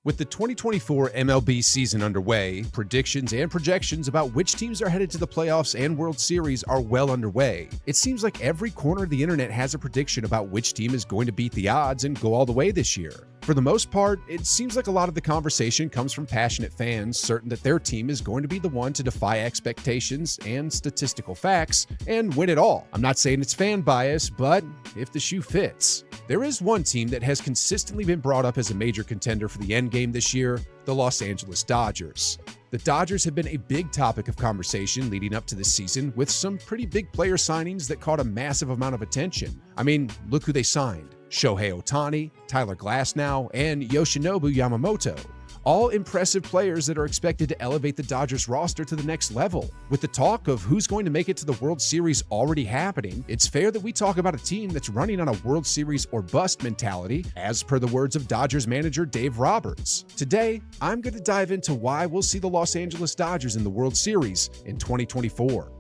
With the 2024 MLB season underway, predictions and projections about which teams are headed to the playoffs and World Series are well underway. It seems like every corner of the internet has a prediction about which team is going to beat the odds and go all the way this year. For the most part, it seems like a lot of the conversation comes from passionate fans certain that their team is going to be the one to defy expectations and statistical facts and win it all. I'm not saying it's fan bias, but if the shoe fits. There is one team that has consistently been brought up as a major contender for the endgame this year, the Los Angeles Dodgers. The Dodgers have been a big topic of conversation leading up to this season, with some pretty big player signings that caught a massive amount of attention. I mean, look who they signed. Shohei Ohtani, Tyler Glasnow, and Yoshinobu Yamamoto. All impressive players that are expected to elevate the Dodgers roster to the next level. With the talk of who's going to make it to the World Series already happening, it's fair that we talk about a team that's running on a World Series or bust mentality, as per the words of Dodgers manager Dave Roberts. Today, I'm going to dive into why we'll see the Los Angeles Dodgers in the World Series in 2024.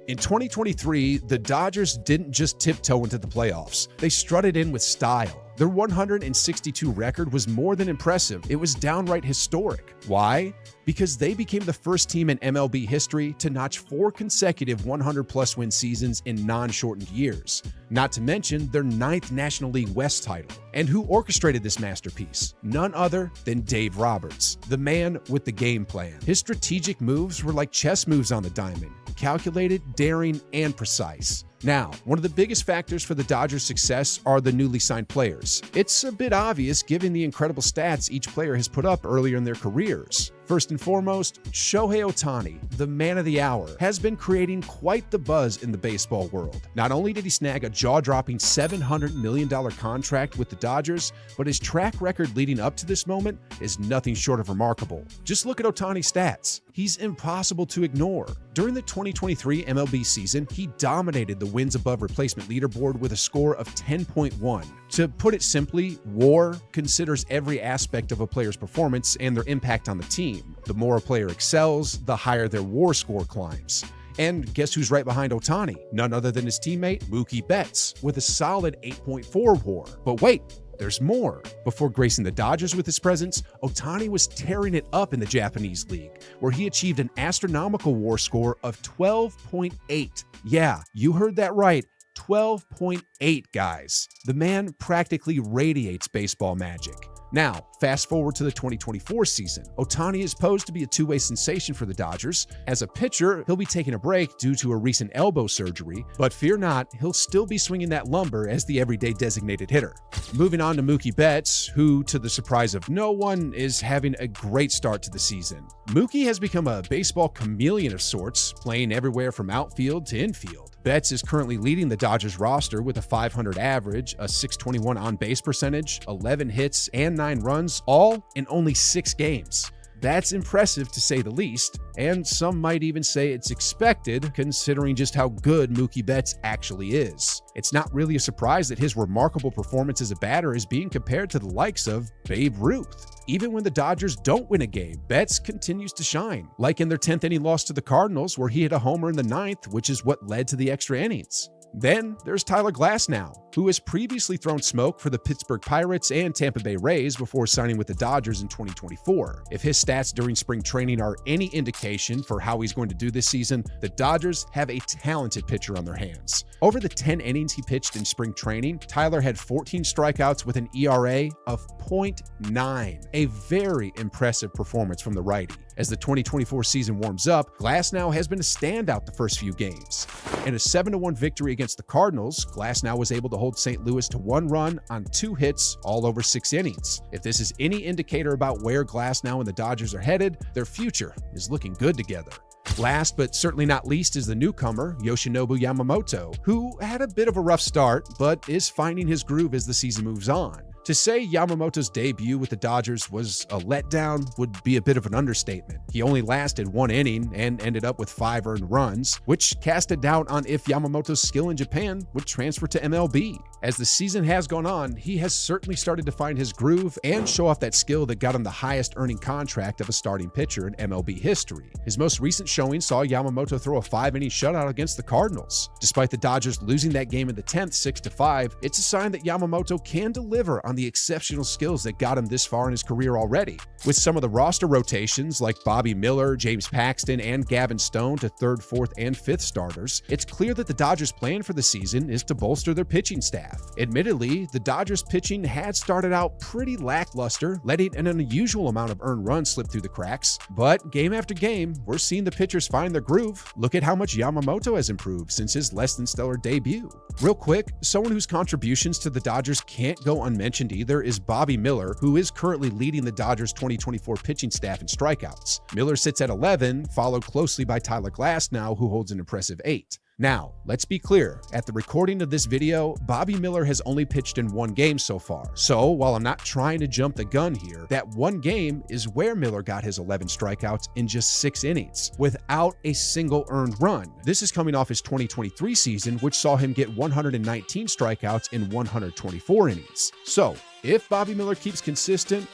In 2023, the Dodgers didn't just tiptoe into the playoffs. They strutted in with style. Their 162 record was more than impressive. It was downright historic. Why? Because they became the first team in MLB history to notch 4 consecutive 100-plus win seasons in non-shortened years. Not to mention their 9th National League West title. And who orchestrated this masterpiece? None other than Dave Roberts, the man with the game plan. His strategic moves were like chess moves on the diamond, calculated, daring, and precise. Now, one of the biggest factors for the Dodgers' success are the newly signed players. It's a bit obvious given the incredible stats each player has put up earlier in their careers. First and foremost, Shohei Ohtani, the man of the hour, has been creating quite the buzz in the baseball world. Not only did he snag a jaw-dropping $700 million contract with the Dodgers, but his track record leading up to this moment is nothing short of remarkable. Just look at Ohtani's stats. He's impossible to ignore. During the 2023 MLB season, he dominated the wins above replacement leaderboard with a score of 10.1. To put it simply, WAR considers every aspect of a player's performance and their impact on the team. The more a player excels, the higher their WAR score climbs. And guess who's right behind Ohtani? None other than his teammate, Mookie Betts, with a solid 8.4 WAR. But wait, there's more. Before gracing the Dodgers with his presence, Ohtani was tearing it up in the Japanese League, where he achieved an astronomical WAR score of 12.8. Yeah, you heard that right. 12.8, guys. The man practically radiates baseball magic. Now, fast forward to the 2024 season. Ohtani is posed to be a two-way sensation for the Dodgers. As a pitcher, he'll be taking a break due to a recent elbow surgery, but fear not, he'll still be swinging that lumber as the everyday designated hitter. Moving on to Mookie Betts, who, to the surprise of no one, is having a great start to the season. Mookie has become a baseball chameleon of sorts, playing everywhere from outfield to infield. Betts is currently leading the Dodgers roster with a .500 average, a .621 on-base percentage, 11 hits, and 9 runs, all in only 6 games. That's impressive to say the least, and some might even say it's expected considering just how good Mookie Betts actually is. It's not really a surprise that his remarkable performance as a batter is being compared to the likes of Babe Ruth. Even when the Dodgers don't win a game, Betts continues to shine, like in their 10th inning loss to the Cardinals where he hit a homer in the 9th, which is what led to the extra innings. Then there's Tyler Glasnow, who has previously thrown smoke for the Pittsburgh Pirates and Tampa Bay Rays before signing with the Dodgers in 2024. If his stats during spring training are any indication for how he's going to do this season, the Dodgers have a talented pitcher on their hands. Over the 10 innings he pitched in spring training, Tyler had 14 strikeouts with an ERA of .9, a very impressive performance from the righty. As the 2024 season warms up, Glasnow has been a standout the first few games. In a 7-1 victory against the Cardinals, Glasnow was able to hold St. Louis to 1 run on 2 hits all over 6 innings. If this is any indicator about where Glasnow and the Dodgers are headed, their future is looking good together. Last but certainly not least is the newcomer, Yoshinobu Yamamoto, who had a bit of a rough start, but is finding his groove as the season moves on. To say Yamamoto's debut with the Dodgers was a letdown would be a bit of an understatement. He only lasted 1 inning and ended up with 5 earned runs, which cast a doubt on if Yamamoto's skill in Japan would transfer to MLB. As the season has gone on, he has certainly started to find his groove and show off that skill that got him the highest earning contract of a starting pitcher in MLB history. His most recent showing saw Yamamoto throw a 5-inning shutout against the Cardinals. Despite the Dodgers losing that game in the 10th 6-5, it's a sign that Yamamoto can deliver on the exceptional skills that got him this far in his career already. With some of the roster rotations like Bobby Miller, James Paxton, and Gavin Stone to 3rd, 4th, and 5th starters, it's clear that the Dodgers' plan for the season is to bolster their pitching staff. Admittedly, the Dodgers' pitching had started out pretty lackluster, letting an unusual amount of earned runs slip through the cracks, but game after game, we're seeing the pitchers find their groove. Look at how much Yamamoto has improved since his less than stellar debut. Real quick, someone whose contributions to the Dodgers can't go unmentioned either is Bobby Miller, who is currently leading the Dodgers' 2024 pitching staff in strikeouts. Miller sits at 11, followed closely by Tyler Glasnow, who holds an impressive 8. Now, let's be clear, at the recording of this video, Bobby Miller has only pitched in 1 game so far. So, while I'm not trying to jump the gun here, that 1 game is where Miller got his 11 strikeouts in just 6 innings, without a single earned run. This is coming off his 2023 season, which saw him get 119 strikeouts in 124 innings. So, if Bobby Miller keeps consistent,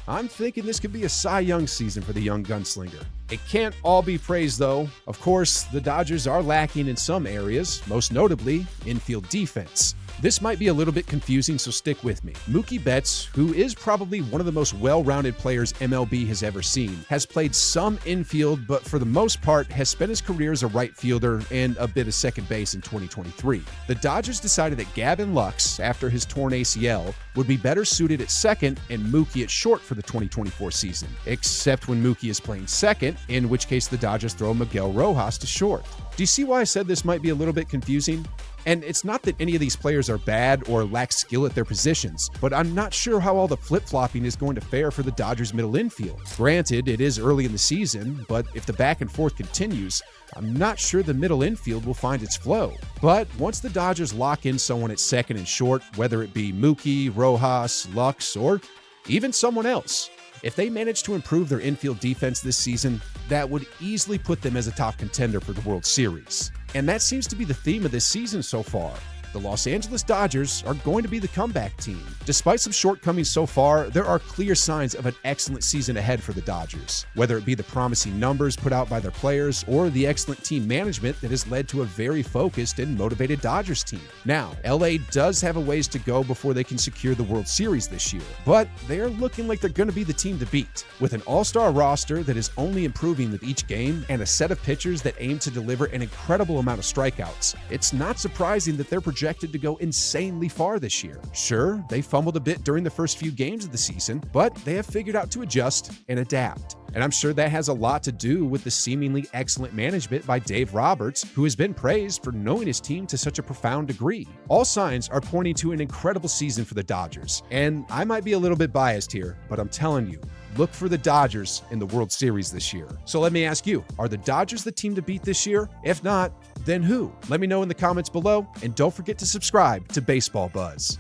I'm thinking this could be a Cy Young season for the young gunslinger. It can't all be praise, though. Of course, the Dodgers are lacking in some areas, most notably infield defense. This might be a little bit confusing, so stick with me. Mookie Betts, who is probably one of the most well-rounded players MLB has ever seen, has played some infield, but for the most part has spent his career as a right fielder and a bit of second base in 2023. The Dodgers decided that Gavin Lux, after his torn ACL, would be better suited at second and Mookie at short for the 2024 season, except when Mookie is playing second, in which case the Dodgers throw Miguel Rojas to short. Do you see why I said this might be a little bit confusing? And it's not that any of these players are bad or lack skill at their positions, but I'm not sure how all the flip-flopping is going to fare for the Dodgers' middle infield. Granted, it is early in the season, but if the back and forth continues, I'm not sure the middle infield will find its flow. But once the Dodgers lock in someone at second and short, whether it be Mookie, Rojas, Lux, or even someone else, if they manage to improve their infield defense this season, that would easily put them as a top contender for the World Series. And that seems to be the theme of this season so far. The Los Angeles Dodgers are going to be the comeback team. Despite some shortcomings so far, there are clear signs of an excellent season ahead for the Dodgers, whether it be the promising numbers put out by their players or the excellent team management that has led to a very focused and motivated Dodgers team. Now, LA does have a ways to go before they can secure the World Series this year, but they are looking like they're going to be the team to beat. With an all-star roster that is only improving with each game and a set of pitchers that aim to deliver an incredible amount of strikeouts, it's not surprising that they're projected to go insanely far this year. Sure, they fumbled a bit during the first few games of the season, but they have figured out to adjust and adapt. And I'm sure that has a lot to do with the seemingly excellent management by Dave Roberts, who has been praised for knowing his team to such a profound degree. All signs are pointing to an incredible season for the Dodgers. And I might be a little bit biased here, but I'm telling you, look for the Dodgers in the World Series this year. So let me ask you, are the Dodgers the team to beat this year? If not, then who? Let me know in the comments below, and don't forget to subscribe to Baseball Buzz.